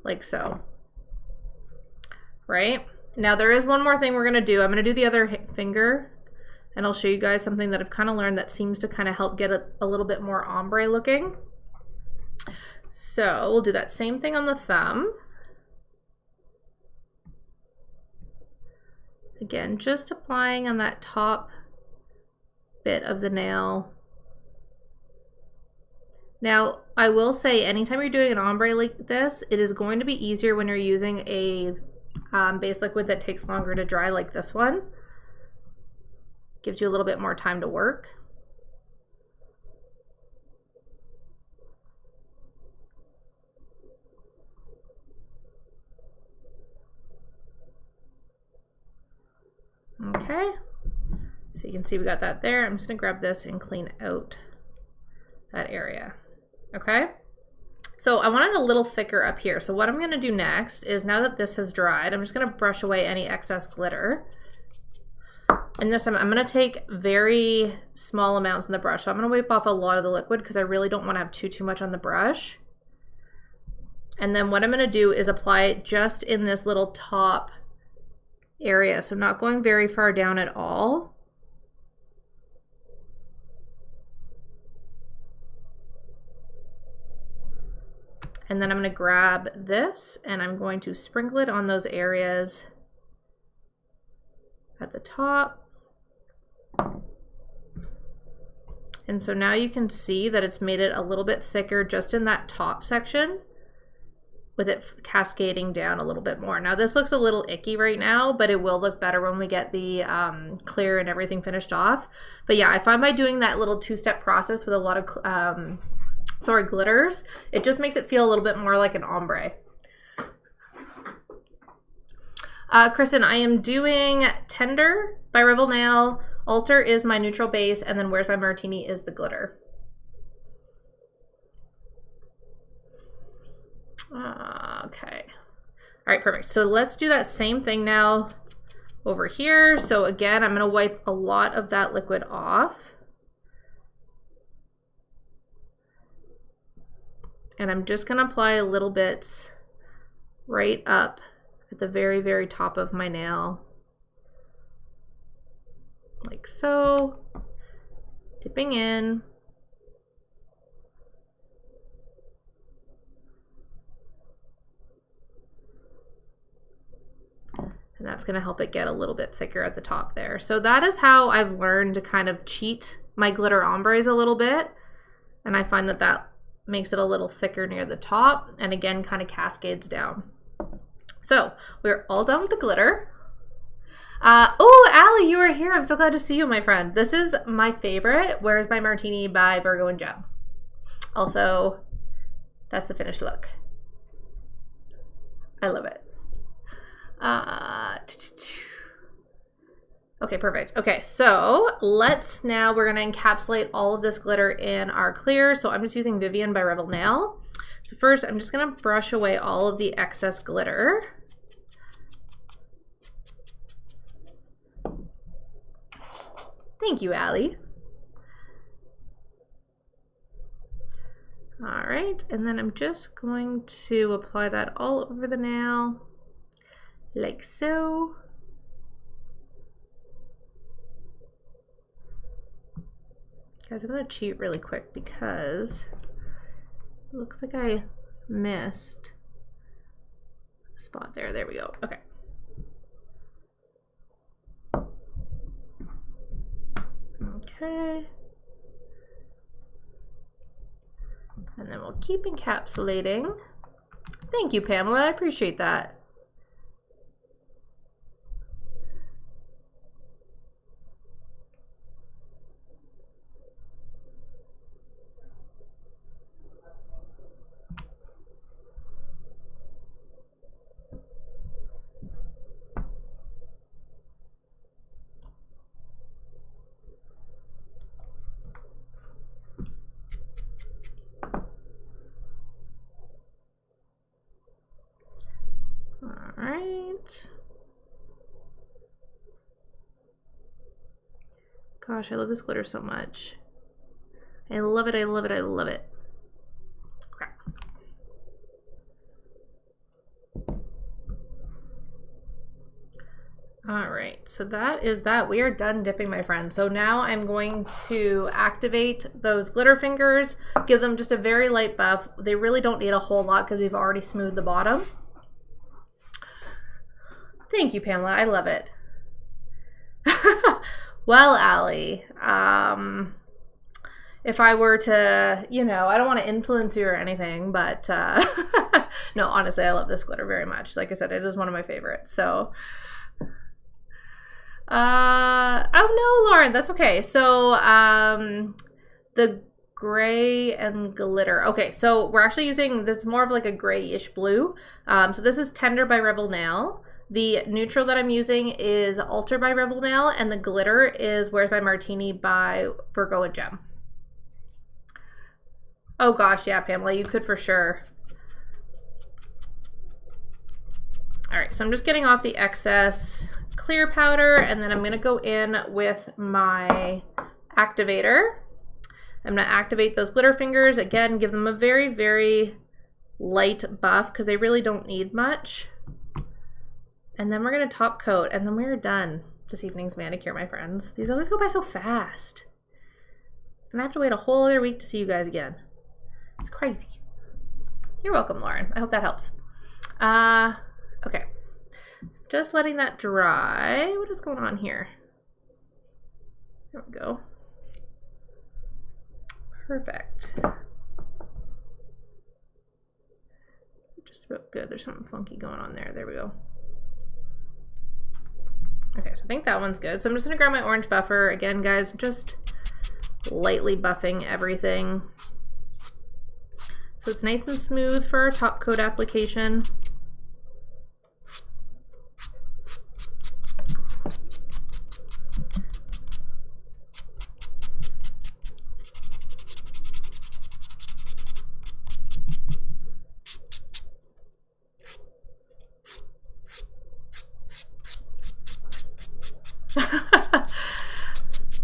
Like so. Right? Now there is one more thing we're going to do. I'm going to do the other finger, and I'll show you guys something that I've kind of learned that seems to kind of help get a little bit more ombre looking. So we'll do that same thing on the thumb. Again, just applying on that top bit of the nail. Now, I will say anytime you're doing an ombre like this, it is going to be easier when you're using a base liquid that takes longer to dry like this one. Gives you a little bit more time to work. Okay, so you can see we got that there. I'm just gonna grab this and clean out that area. Okay, so I want it a little thicker up here. So what I'm gonna do next is, now that this has dried, I'm just gonna brush away any excess glitter. And this time I'm gonna take very small amounts in the brush. So I'm gonna wipe off a lot of the liquid because I really don't wanna have too much on the brush. And then what I'm gonna do is apply it just in this little top area, so not going very far down at all. And then I'm going to grab this and I'm going to sprinkle it on those areas at the top. And so now you can see that it's made it a little bit thicker just in that top section, with it cascading down a little bit more. Now this looks a little icky right now, but it will look better when we get the clear and everything finished off. But yeah, I find by doing that little two-step process with a lot of glitters, it just makes it feel a little bit more like an ombre. Kristen, I am doing Tender by Revel Nail, Altar is my neutral base, and then Where's My Martini is the glitter. Okay. All right, perfect. So let's do that same thing now over here. So again, I'm going to wipe a lot of that liquid off. And I'm just going to apply little bits right up at the very, very top of my nail. Like so. Dipping in. And that's going to help it get a little bit thicker at the top there. So that is how I've learned to kind of cheat my glitter ombres a little bit. And I find that that makes it a little thicker near the top, and again kind of cascades down. So we're all done with the glitter. Oh, Allie, you are here. I'm so glad to see you, my friend. This is my favorite, Where's My Martini by Virgo and Gem. Also, that's the finished look. I love it. Okay, perfect. Okay, so we're gonna encapsulate all of this glitter in our clear. So I'm just using Vivian by Revel Nail. So first, I'm just gonna brush away all of the excess glitter. Thank you, Allie. All right, and then I'm just going to apply that all over the nail, like so. Guys, I'm gonna cheat really quick because it looks like I missed a spot there. There we go. Okay. Okay. And then we'll keep encapsulating. Thank you, Pamela. I appreciate that. right. Gosh, I love this glitter so much. I love it, I love it, I love it. Okay. All right, so that is that. We are done dipping, my friend. So now I'm going to activate those glitter fingers, give them just a very light buff. They really don't need a whole lot because we've already smoothed the bottom. Thank you, Pamela. I love it. Well, Allie, if I were to, you know, I don't want to influence you or anything, but no, honestly, I love this glitter very much. Like I said, it is one of my favorites. So, oh no, Lauren, that's okay. So, the gray and glitter. Okay, so we're actually using, this more of like a grayish blue. So this is Tender by Revel Nail. The neutral that I'm using is Alter by Revel Nail, and the glitter is Where's My Martini by Virgo Gem. Oh gosh, yeah, Pamela, you could for sure. All right, so I'm just getting off the excess clear powder, and then I'm gonna go in with my activator. I'm gonna activate those glitter fingers. Again, give them a very, very light buff because they really don't need much. And then we're gonna top coat, and then we're done this evening's manicure, my friends. These always go by so fast. And I have to wait a whole other week to see you guys again. It's crazy. You're welcome, Lauren. I hope that helps. Okay. So just letting that dry. What is going on here? There we go. Perfect. Just about good. There's something funky going on there. There we go. Okay, so I think that one's good. So I'm just gonna grab my orange buffer. Again, guys, just lightly buffing everything. So it's nice and smooth for our top coat application.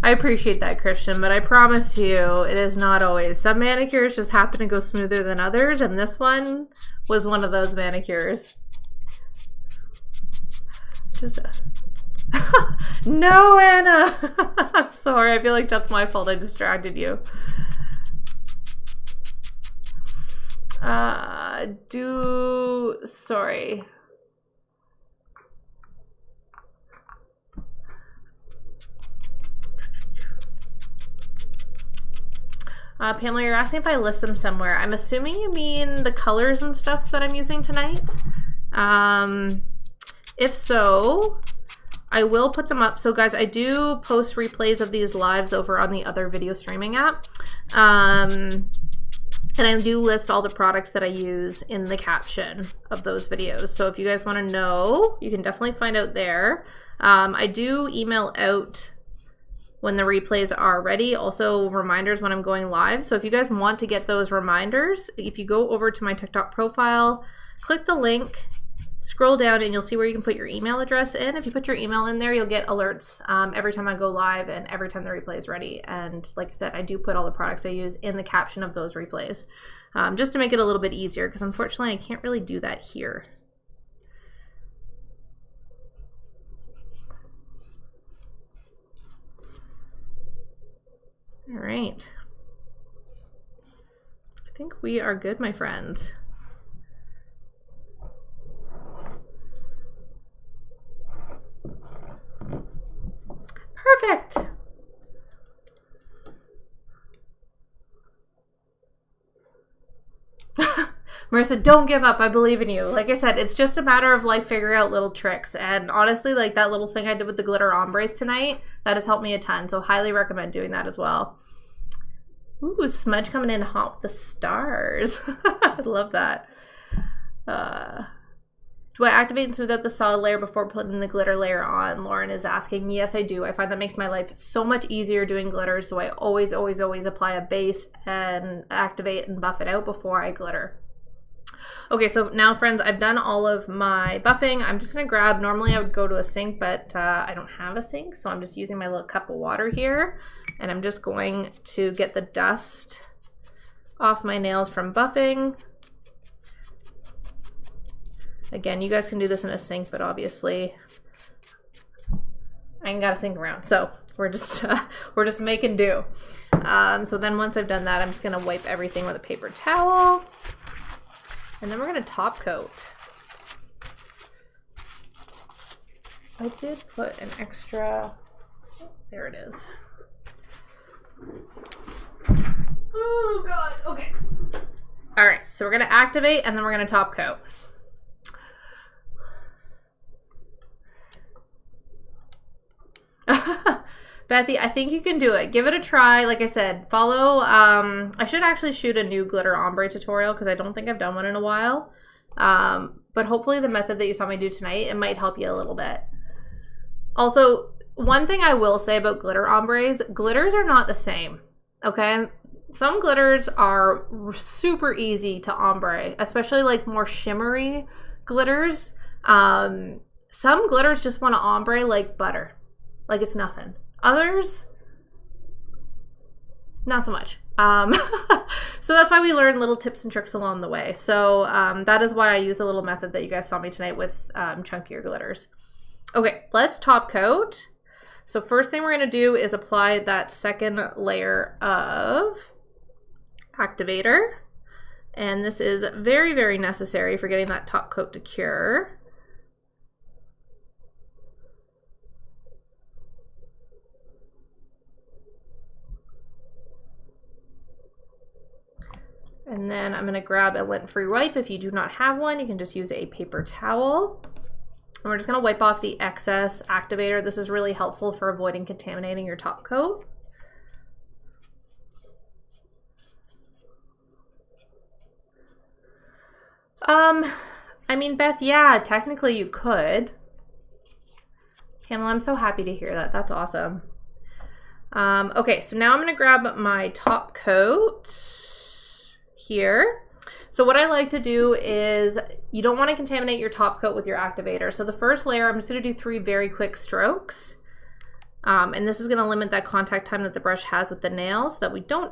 I appreciate that, Christian, but I promise you it is not always. Some manicures just happen to go smoother than others, and this one was one of those manicures. Just no, Anna. I'm sorry. I feel like that's my fault. I distracted you. Sorry. Pamela, you're asking if I list them somewhere. I'm assuming you mean the colors and stuff that I'm using tonight. If so, I will put them up. So guys, I do post replays of these lives over on the other video streaming app. And I do list all the products that I use in the caption of those videos. So if you guys want to know, you can definitely find out there. I do email out when the replays are ready, also reminders when I'm going live. So if you guys want to get those reminders, if you go over to my TikTok profile, click the link, scroll down, and you'll see where you can put your email address in. If you put your email in there, you'll get alerts every time I go live and every time the replay is ready. And like I said, I do put all the products I use in the caption of those replays, just to make it a little bit easier, because unfortunately I can't really do that here. All right. I think we are good, my friends. Perfect. Marissa, don't give up. I believe in you. Like I said, it's just a matter of like figuring out little tricks. And honestly, like that little thing I did with the glitter ombres tonight, that has helped me a ton. So highly recommend doing that as well. Ooh, smudge coming in hot with the stars. I love that. Do I activate and smooth out the solid layer before putting the glitter layer on? Lauren is asking. Yes, I do. I find that makes my life so much easier doing glitter. So I always apply a base and activate and buff it out before I glitter. Okay, so now friends, I've done all of my buffing. I'm just gonna grab, normally I would go to a sink, but I don't have a sink, so I'm just using my little cup of water here, and I'm just going to get the dust off my nails from buffing. Again, you guys can do this in a sink, but obviously I ain't got a sink around, so we're just making do. So then once I've done that, I'm just gonna wipe everything with a paper towel, and then we're gonna top coat. I did put an extra, there it is. Oh God, okay. All right, so we're gonna activate and then we're gonna top coat. Bethy, I think you can do it. Give it a try. Like I said, follow, I should actually shoot a new glitter ombre tutorial because I don't think I've done one in a while. But hopefully the method that you saw me do tonight, it might help you a little bit. Also, one thing I will say about glitter ombres, glitters are not the same, okay? Some glitters are super easy to ombre, especially like more shimmery glitters. Some glitters just want to ombre like butter. Like it's nothing. Others, not so much. So that's why we learn little tips and tricks along the way. So that is why I use the little method that you guys saw me tonight with chunkier glitters. Okay, let's top coat. So first thing we're gonna do is apply that second layer of activator. And this is very, very necessary for getting that top coat to cure. And then I'm gonna grab a lint-free wipe. If you do not have one, you can just use a paper towel. And we're just gonna wipe off the excess activator. This is really helpful for avoiding contaminating your top coat. I mean, Beth, yeah, technically you could. Pamela, I'm so happy to hear that. That's awesome. Okay, so now I'm gonna grab my top coat here. So what I like to do is, you don't want to contaminate your top coat with your activator. So the first layer, I'm just going to do 3 very quick strokes. And this is going to limit that contact time that the brush has with the nail so that we don't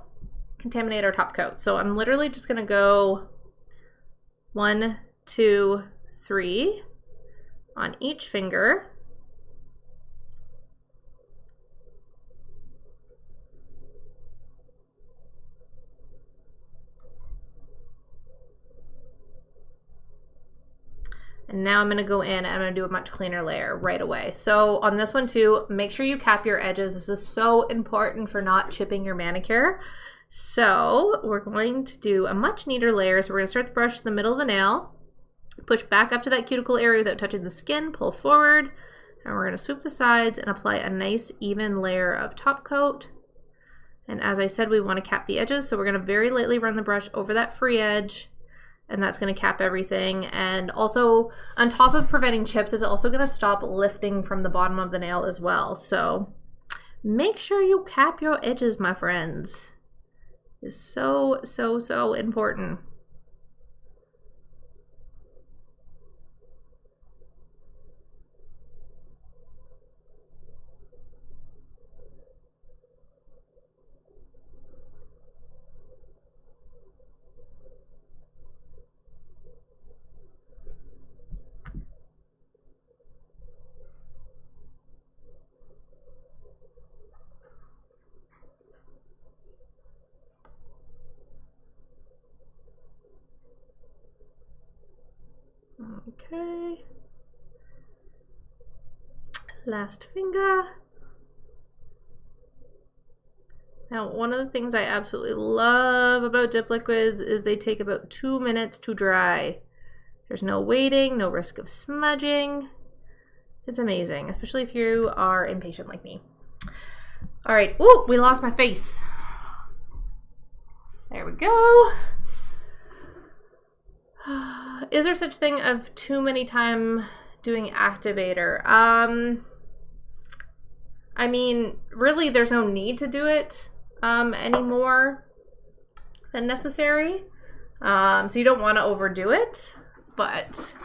contaminate our top coat. So I'm literally just going to go 1, 2, 3 on each finger. And now I'm gonna go in and I'm gonna do a much cleaner layer right away. So on this one too, make sure you cap your edges. This is so important for not chipping your manicure. So we're going to do a much neater layer. So we're gonna start the brush in the middle of the nail, push back up to that cuticle area without touching the skin, pull forward, and we're gonna swoop the sides and apply a nice even layer of top coat. And as I said, we wanna cap the edges. So we're gonna very lightly run the brush over that free edge, and that's going to cap everything. And also, on top of preventing chips, it's also going to stop lifting from the bottom of the nail as well. So make sure you cap your edges, my friends. It's so, so, so important. Okay. Last finger. Now, one of the things I absolutely love about dip liquids is they take about 2 minutes to dry. There's no waiting, no risk of smudging. It's amazing, especially if you are impatient like me. All right, ooh, we lost my face. There we go. Is there such thing of too many time doing activator? I mean, really, there's no need to do it any more than necessary. So you don't want to overdo it, but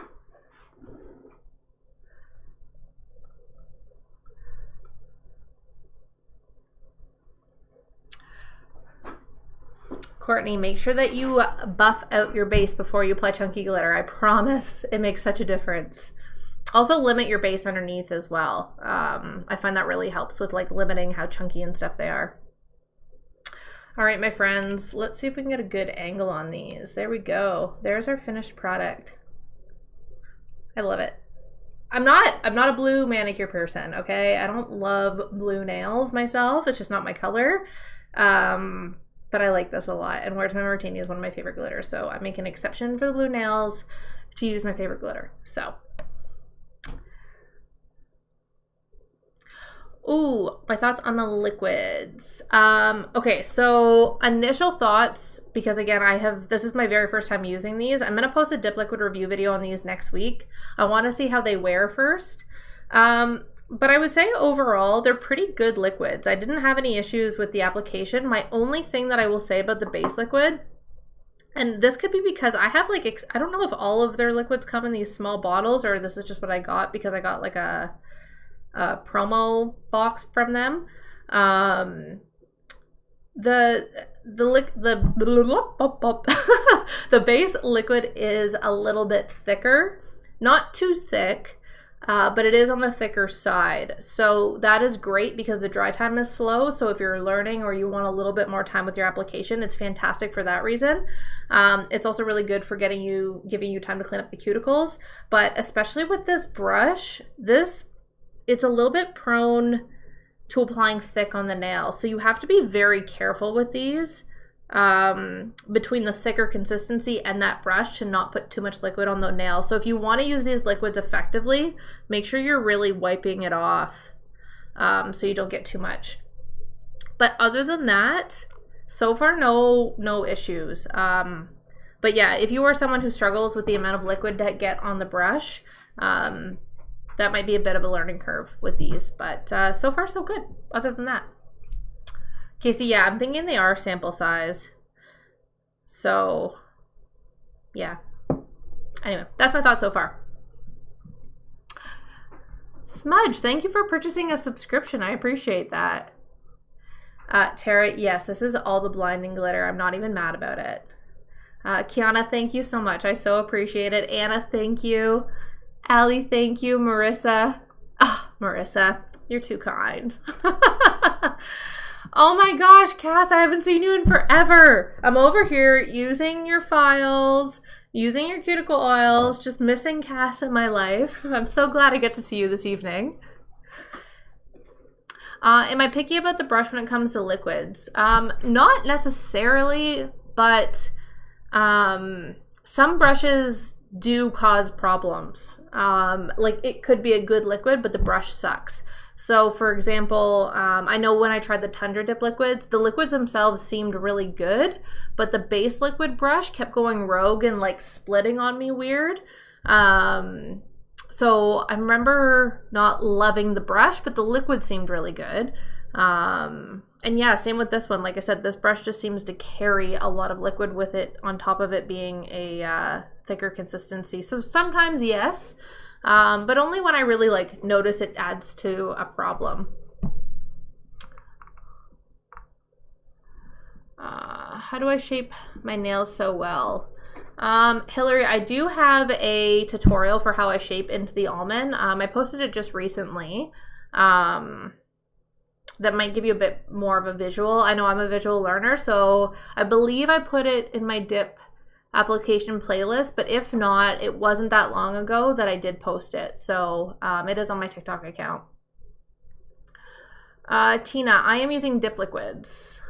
Courtney, make sure that you buff out your base before you apply chunky glitter. I promise it makes such a difference. Also limit your base underneath as well. I find that really helps with like limiting how chunky and stuff they are. All right, my friends, let's see if we can get a good angle on these. There we go. There's our finished product. I love it. I'm not a blue manicure person, okay? I don't love blue nails myself. It's just not my color. But I like this a lot. And Where's My Martini is one of my favorite glitters. So I make an exception for the blue nails to use my favorite glitter. So. Ooh, my thoughts on the liquids. Okay, so initial thoughts, because again, this is my very first time using these. I'm gonna post a dip liquid review video on these next week. I wanna see how they wear first. But I would say overall, they're pretty good liquids. I didn't have any issues with the application. My only thing that I will say about the base liquid, and this could be because I have like, I don't know if all of their liquids come in these small bottles or this is just what I got because I got like a promo box from them. The base liquid is a little bit thicker, not too thick, but it is on the thicker side. So that is great because the dry time is slow. So if you're learning or you want a little bit more time with your application, it's fantastic for that reason. It's also really good for giving you time to clean up the cuticles. But especially with this brush, it's a little bit prone to applying thick on the nail. So you have to be very careful with these between the thicker consistency and that brush to not put too much liquid on the nail. So if you want to use these liquids effectively, make sure you're really wiping it off so you don't get too much. But other than that, so far no issues. But yeah, if you are someone who struggles with the amount of liquid to get on the brush, that might be a bit of a learning curve with these, but so far so good other than that. Okay, so yeah, I'm thinking they are sample size. So yeah. Anyway, that's my thought so far. Smudge, thank you for purchasing a subscription. I appreciate that. Tara, yes, this is all the blinding glitter. I'm not even mad about it. Kiana, thank you so much. I so appreciate it. Anna, thank you. Allie, thank you. Marissa. Oh, Marissa, you're too kind. Oh my gosh, Cass, I haven't seen you in forever. I'm over here using your files, using your cuticle oils, just missing Cass in my life. I'm so glad I get to see you this evening. Am I picky about the brush when it comes to liquids? Not necessarily, but some brushes do cause problems. Like it could be a good liquid, but the brush sucks. So for example, I know when I tried the Tundra dip liquids, the liquids themselves seemed really good, but the base liquid brush kept going rogue and like splitting on me weird. So I remember not loving the brush, but the liquid seemed really good. And yeah, same with this one. Like I said, this brush just seems to carry a lot of liquid with it on top of it being a thicker consistency. So sometimes yes, but only when I really like notice it adds to a problem. How do I shape my nails so well? Hillary, I do have a tutorial for how I shape into the almond. I posted it just recently. That might give you a bit more of a visual. I know I'm a visual learner, so I believe I put it in my dip application playlist, but if not, it wasn't that long ago that I did post it. So it is on my TikTok account. Tina, I am using dip liquids.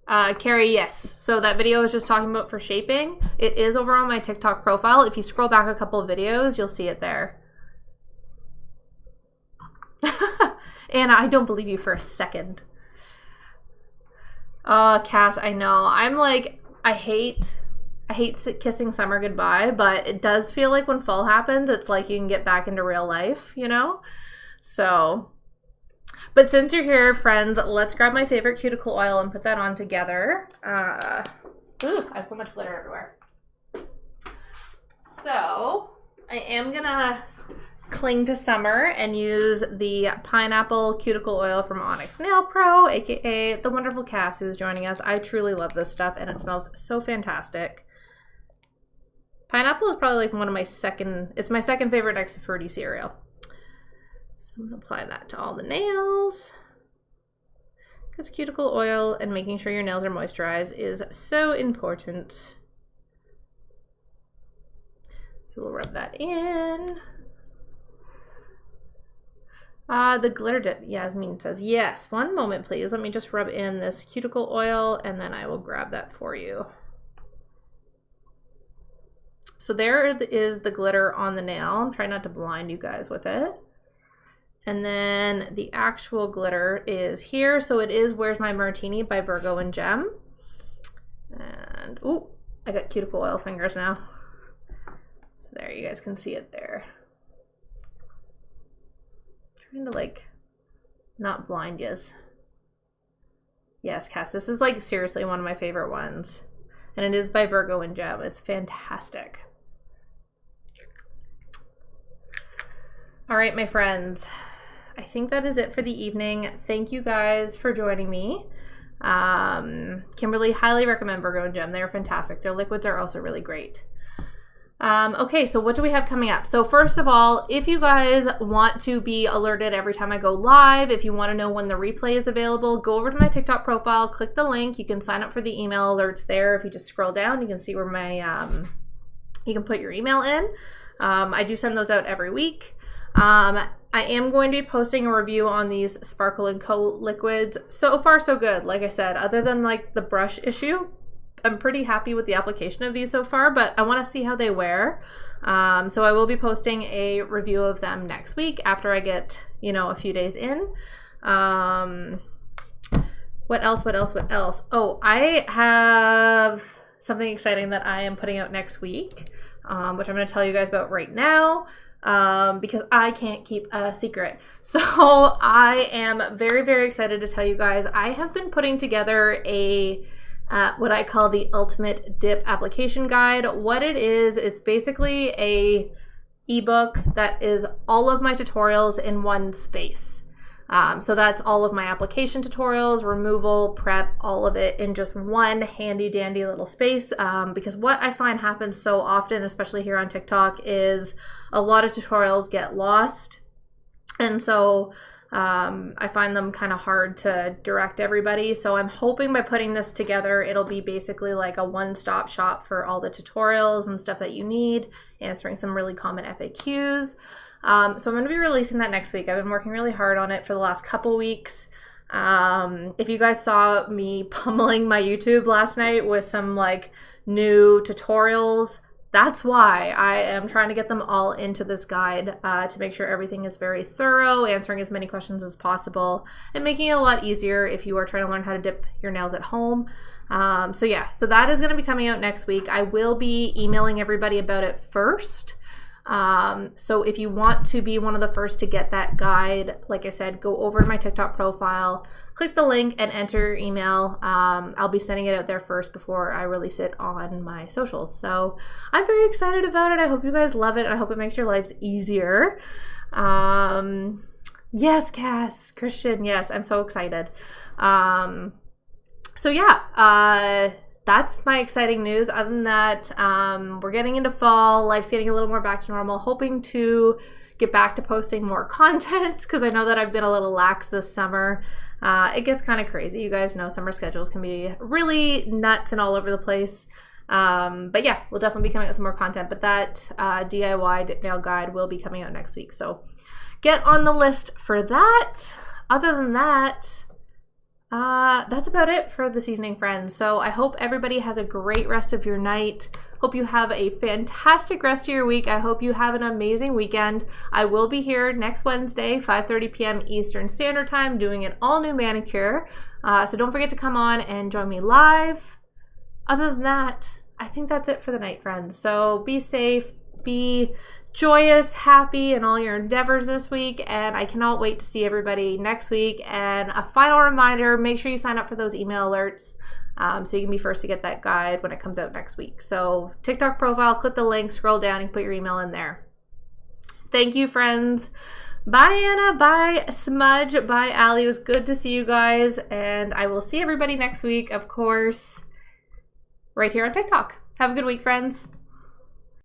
Carrie, yes. So that video I was just talking about for shaping, it is over on my TikTok profile. If you scroll back a couple of videos, you'll see it there. Anna, I don't believe you for a second. Cass, I know. I'm like, I hate kissing summer goodbye, but it does feel like when fall happens, it's like you can get back into real life, you know? So, but since you're here, friends, let's grab my favorite cuticle oil and put that on together. Ooh, I have so much glitter everywhere. So I am gonna cling to summer and use the pineapple cuticle oil from Onyx Nail Pro, aka the wonderful Cass who's joining us. I truly love this stuff and it smells so fantastic. Pineapple is probably like one of my it's my second favorite next to fruity cereal. So I'm gonna apply that to all the nails. Because cuticle oil and making sure your nails are moisturized is so important. So we'll rub that in. The glitter dip, Yasmin says, yes. One moment, please. Let me just rub in this cuticle oil and then I will grab that for you. So there is the glitter on the nail. I'm trying not to blind you guys with it. And then the actual glitter is here. So it is Where's My Martini by Virgo and Gem. And, ooh, I got cuticle oil fingers now. So there, you guys can see it there. Trying to like not blind yous. Yes, Cass, this is like seriously one of my favorite ones. And it is by Virgo and Gem. It's fantastic. All right, my friends. I think that is it for the evening. Thank you guys for joining me. Kimberly, highly recommend Virgo and Gem. They're fantastic. Their liquids are also really great. Okay, so what do we have coming up? So first of all, if you guys want to be alerted every time I go live, if you want to know when the replay is available, go over to my TikTok profile, click the link. You can sign up for the email alerts there. If you just scroll down, you can see where my, you can put your email in. I do send those out every week. I am going to be posting a review on these Sparkle & Co liquids. So far, so good. Like I said, other than like the brush issue, I'm pretty happy with the application of these so far, but I want to see how they wear. So I will be posting a review of them next week after I get, you know, a few days in. What else? Oh, I have something exciting that I am putting out next week, which I'm going to tell you guys about right now. Because I can't keep a secret. So I am very, very excited to tell you guys, I have been putting together a what I call the Ultimate Dip Application Guide. What it is, it's basically a ebook that is all of my tutorials in one space. So that's all of my application tutorials, removal, prep, all of it in just one handy dandy little space. Because what I find happens so often, especially here on TikTok, is a lot of tutorials get lost. And so I find them kind of hard to direct everybody. So I'm hoping by putting this together, it'll be basically like a one-stop shop for all the tutorials and stuff that you need, answering some really common FAQs. So I'm going to be releasing that next week. I've been working really hard on it for the last couple weeks. If you guys saw me pummeling my YouTube last night with some like new tutorials, that's why I am trying to get them all into this guide to make sure everything is very thorough, answering as many questions as possible, and making it a lot easier if you are trying to learn how to dip your nails at home. So yeah, so that is going to be coming out next week. I will be emailing everybody about it first. So if you want to be one of the first to get that guide, like I said, go over to my TikTok profile, click the link and enter your email. I'll be sending it out there first before I release it on my socials. So I'm very excited about it. I hope you guys love it. I hope it makes your lives easier. Yes, Cass, Christian. Yes, I'm so excited. So yeah, that's my exciting news. Other than that, we're getting into fall. Life's getting a little more back to normal. Hoping to get back to posting more content because I know that I've been a little lax this summer. It gets kind of crazy. You guys know summer schedules can be really nuts and all over the place. But yeah, we'll definitely be coming out with some more content. But that DIY dip nail guide will be coming out next week. So get on the list for that. Other than that, that's about it for this evening, friends. So I hope everybody has a great rest of your night. Hope you have a fantastic rest of your week. I hope you have an amazing weekend. I will be here next Wednesday, 5:30 p.m. Eastern Standard Time, doing an all-new manicure. So don't forget to come on and join me live. Other than that, I think that's it for the night, friends. So be safe, be joyous, happy in all your endeavors this week, and I cannot wait to see everybody next week. And a final reminder, make sure you sign up for those email alerts. So you can be first to get that guide when it comes out next week. So TikTok profile, click the link, scroll down, and put your email in there. Thank you, friends. Bye, Anna. Bye, Smudge. Bye, Allie. It was good to see you guys. And I will see everybody next week, of course, right here on TikTok. Have a good week, friends.